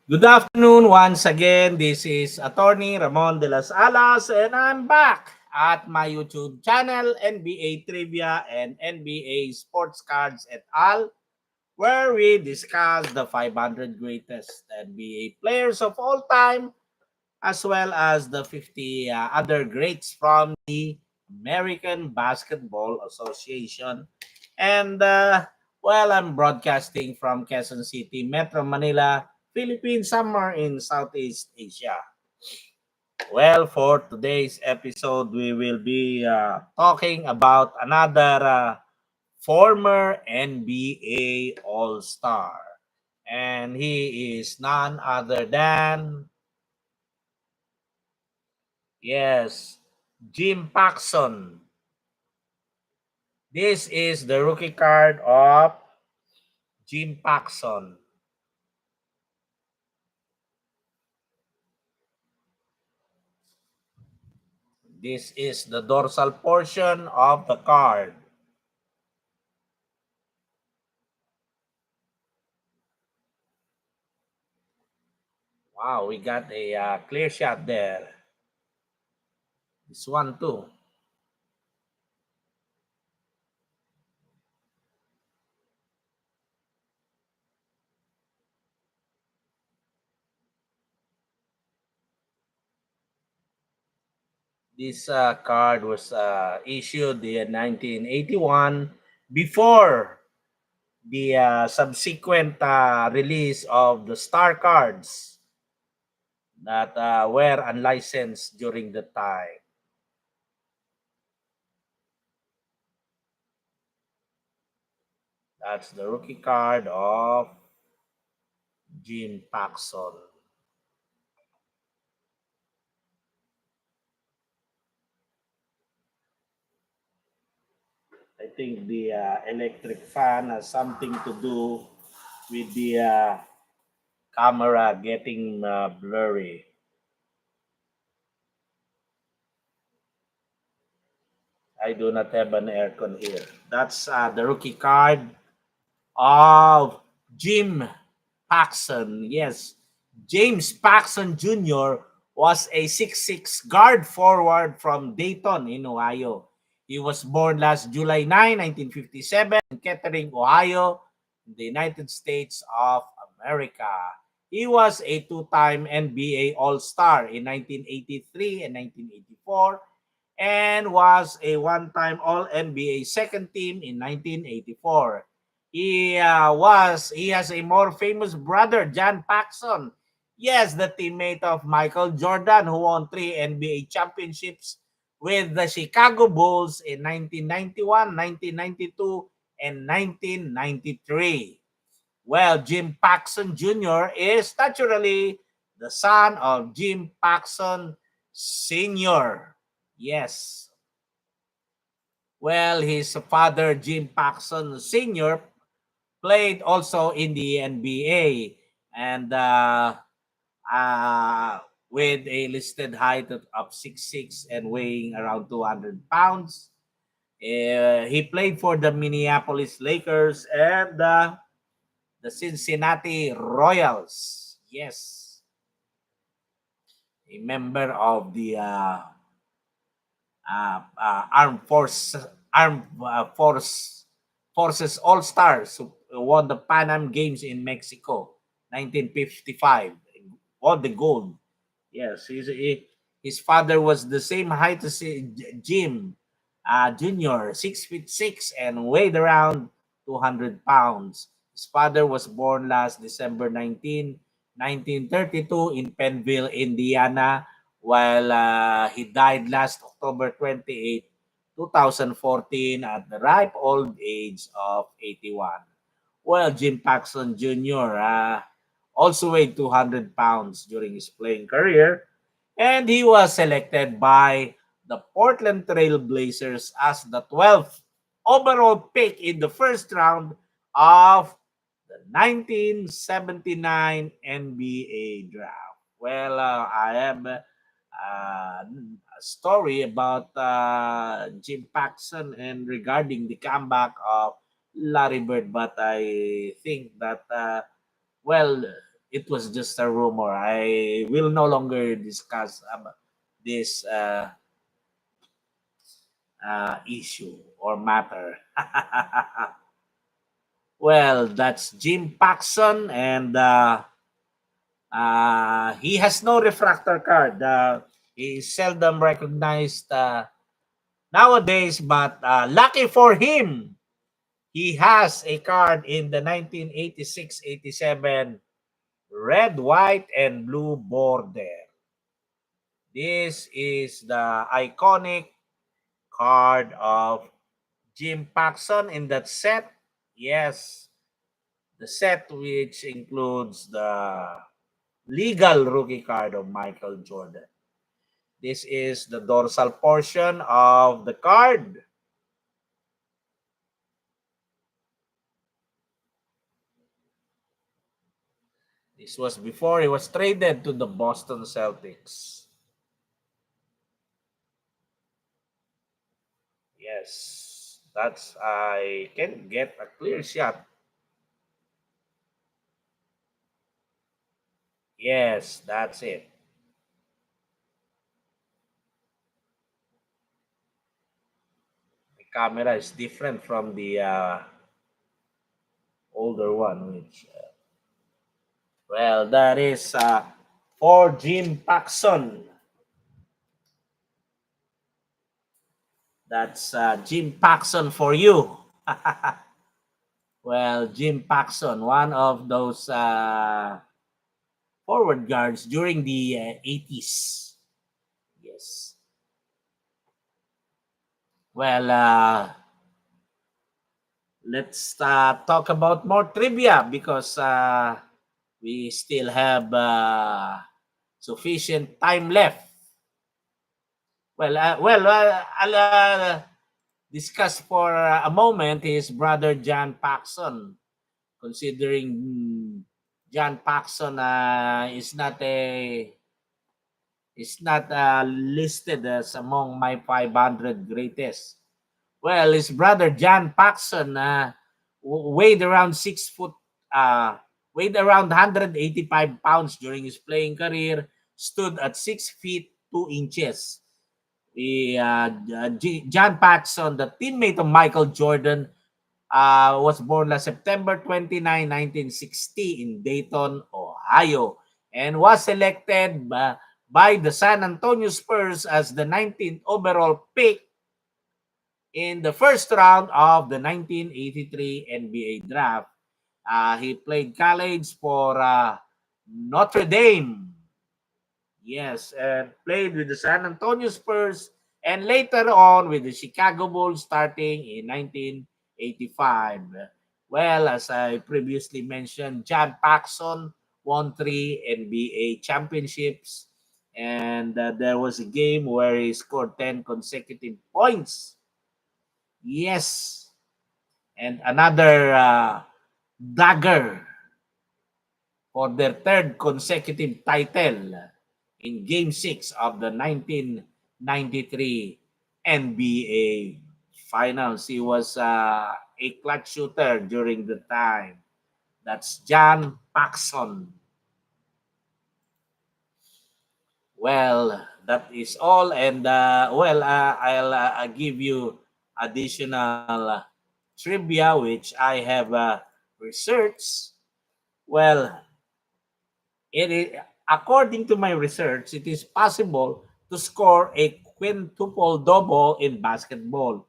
Good afternoon once again. This is Attorney Ramon de las Alas and I'm back at my YouTube channel NBA Trivia and NBA Sports Cards et al. Where we discuss the 500 greatest NBA players of all time as well as the 50 other greats from the American Basketball Association. And I'm broadcasting from Quezon City, Metro Manila, Philippines, somewhere in Southeast Asia. Well, for today's episode, we will be talking about another former NBA All Star. And he is none other than, yes, Jim Paxson. This is the rookie card of Jim Paxson. This is the dorsal portion of the card. Wow, we got a clear shot there. This one too. This card was issued in 1981 before the subsequent release of the star cards that were unlicensed during the time. That's the rookie card of Jim Paxson. I think the electric fan has something to do with the camera getting blurry. I do not have an aircon here. That's the rookie card of Jim Paxson. Yes, James Paxson Jr. was a 6'6" guard forward from Dayton in Ohio. He was born last July 9, 1957 in Kettering, Ohio, in the United States of America. He was a two-time NBA All-Star in 1983 and 1984 and was a one-time All-NBA second team in 1984. He has a more famous brother, John Paxson. Yes, the teammate of Michael Jordan, who won three NBA championships with the Chicago Bulls in 1991, 1992, and 1993. Well, Jim Paxson Jr. is naturally the son of Jim Paxson Sr. Yes. Well, his father, Jim Paxson Sr., played also in the NBA and uh, with a listed height of 6'6" and weighing around 200 pounds. He played for the Minneapolis Lakers and the Cincinnati Royals. Yes, a member of the armed forces all stars who won the Pan Am Games in Mexico 1955, won the gold. Yes, his father was the same height as Jim Jr., 6'6" and weighed around 200 pounds. His father was born last December 19, 1932 in Penville, Indiana, while he died last October 28, 2014 at the ripe old age of 81. Well, Jim Paxson Jr. Also weighed 200 pounds during his playing career, and he was selected by the Portland Trail Blazers as the 12th overall pick in the first round of the 1979 NBA draft. Well, I have a story about Jim Paxson and regarding the comeback of Larry Bird, but I think that well, it was just a rumor. I will no longer discuss this issue or matter. Well, that's Jim Paxson, and he has no refractor card. He is seldom recognized nowadays, but lucky for him, he has a card in the 1986-87 red, white, and blue border. This is the iconic card of Jim Paxson in that set. Yes, the set which includes the legal rookie card of Michael Jordan. This is the dorsal portion of the card. This was before he was traded to the Boston Celtics. Yes, that's I can get a clear shot. Yes, that's it. The camera is different from the older one, which well, that is for Jim Paxson. That's Jim Paxson for you. Well, Jim Paxson, one of those forward guards during the 80s. Yes. Well, let's talk about more trivia because we still have sufficient time left. I'll discuss for a moment his brother John Paxson, considering John Paxson is not listed as among my 500 greatest. Well, his brother John Paxson weighed around 6 foot, uh, weighed around 185 pounds during his playing career, stood at 6 feet 2 inches. John Paxson, the teammate of Michael Jordan, was born last September 29, 1960 in Dayton, Ohio, and was selected by the San Antonio Spurs as the 19th overall pick in the first round of the 1983 NBA draft. He played college for Notre Dame. Yes, and played with the San Antonio Spurs and later on with the Chicago Bulls starting in 1985. Well, as I previously mentioned, John Paxson won 3 NBA championships, and there was a game where he scored 10 consecutive points. Yes, and another dagger for their third consecutive title in Game 6 of the 1993 NBA Finals. He was a clutch shooter during the time. That's John Paxson. Well, that is all. And I'll give you additional trivia which I have researched. Well, it is, according to my research, it is possible to score a quintuple double in basketball,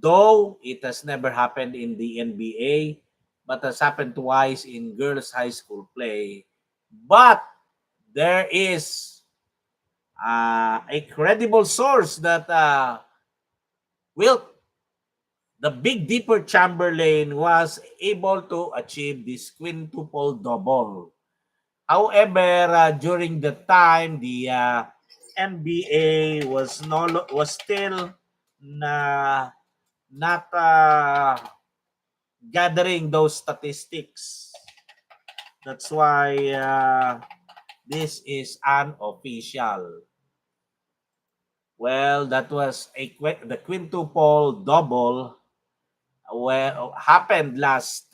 though it has never happened in the NBA, but has happened twice in girls' high school play. But there is a credible source that will the Big Dipper Chamberlain was able to achieve this quintuple double. However, during the time, the NBA was still na, not gathering those statistics. That's why this is unofficial. Well, that was the quintuple double. Well, happened last.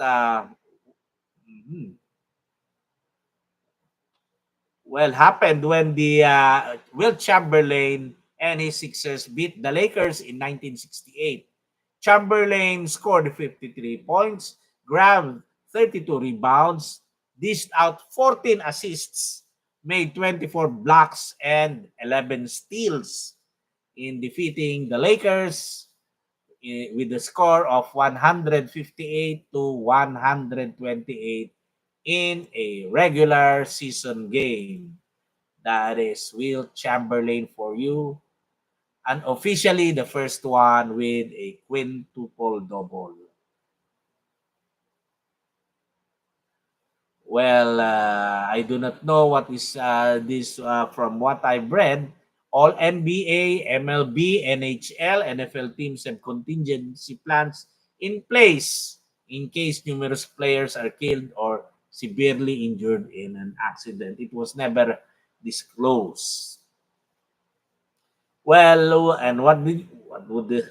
Well, happened when the Will Chamberlain and his Sixers beat the Lakers in 1968. Chamberlain scored 53 points, grabbed 32 rebounds, dished out 14 assists, made 24 blocks, and 11 steals in defeating the Lakers with the score of 158 to 128 in a regular season game. That is Will Chamberlain for you. And officially the first one with a quintuple double. Well, I do not know what is this from what I've read. All NBA, MLB, NHL, NFL teams have contingency plans in place in case numerous players are killed or severely injured in an accident. It was never disclosed. Well, and what would the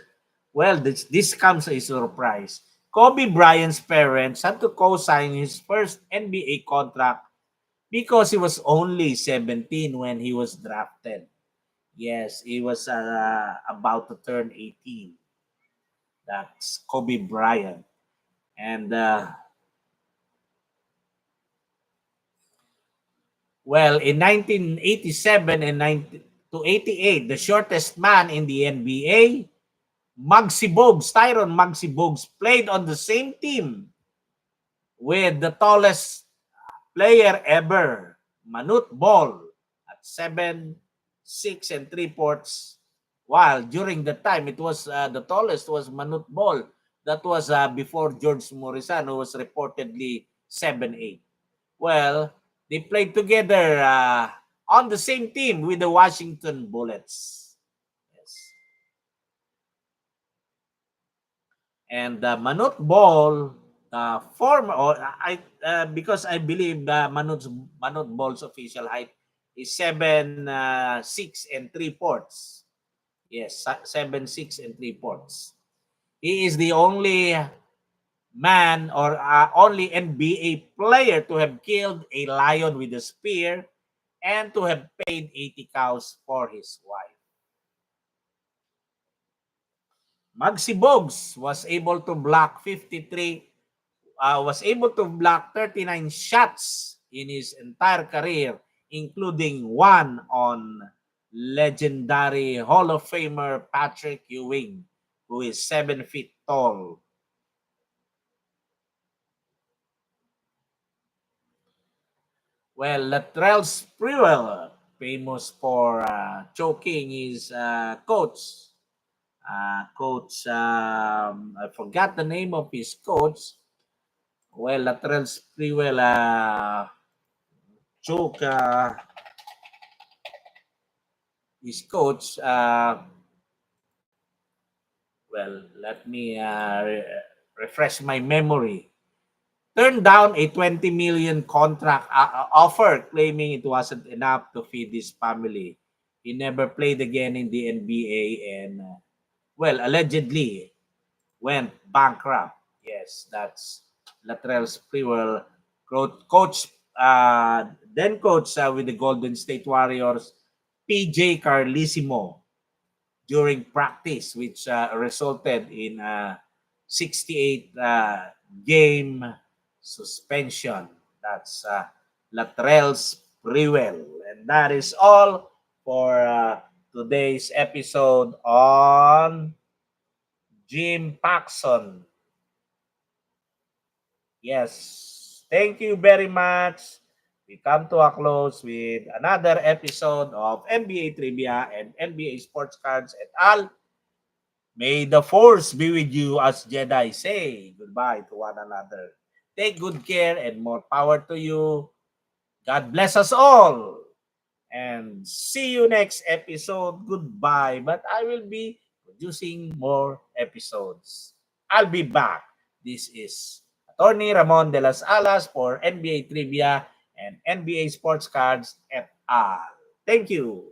well this comes as a surprise. Kobe Bryant's parents had to co-sign his first NBA contract because he was only 17 when he was drafted. Yes, he was about to turn 18. That's Kobe Bryant. And well, in 1987 and 19 to 88, the shortest man in the NBA, Muggsy Bogues, Tyron Muggsy Bogues, played on the same team with the tallest player ever, Manute Ball, at 7'6" and 3/4". While during the time, it was the tallest was Manute Ball. That was before George Morrison, who was reportedly 7'8". Well, they played together on the same team with the Washington Bullets. Yes. And Manute Ball, former, or because I believe Manute Ball's official height is 7'6" and 3/4". Yes, 7'6" and 3/4". He is the only man or only NBA player to have killed a lion with a spear and to have paid 80 cows for his wife. Muggsy Bogues was able to block 39 shots in his entire career, including one on legendary Hall of Famer Patrick Ewing, who is 7 feet tall. Well, Latrell Sprewell, famous for choking his coach. I forgot the name of his coach. Well, Latrell Sprewell choke his coach. Well, let me refresh my memory. Turned down a 20 million contract offer, claiming it wasn't enough to feed his family. He never played again in the NBA and, well, allegedly went bankrupt. Yes, that's Latrell Sprewell, coach, then coach with the Golden State Warriors, PJ Carlissimo, during practice, which resulted in a 68 game suspension. That's Latrell Sprewell. And that is all for today's episode on Jim Paxson. Yes, thank you very much. We come to a close with another episode of NBA Trivia and NBA Sports Cards et al. May the force be with you as Jedi say goodbye to one another. Take good care and more power to you. God bless us all. And see you next episode. Goodbye. But I will be producing more episodes. I'll be back. This is Attorney Ramon de las Alas for NBA Trivia and NBA Sports Cards et al. Thank you.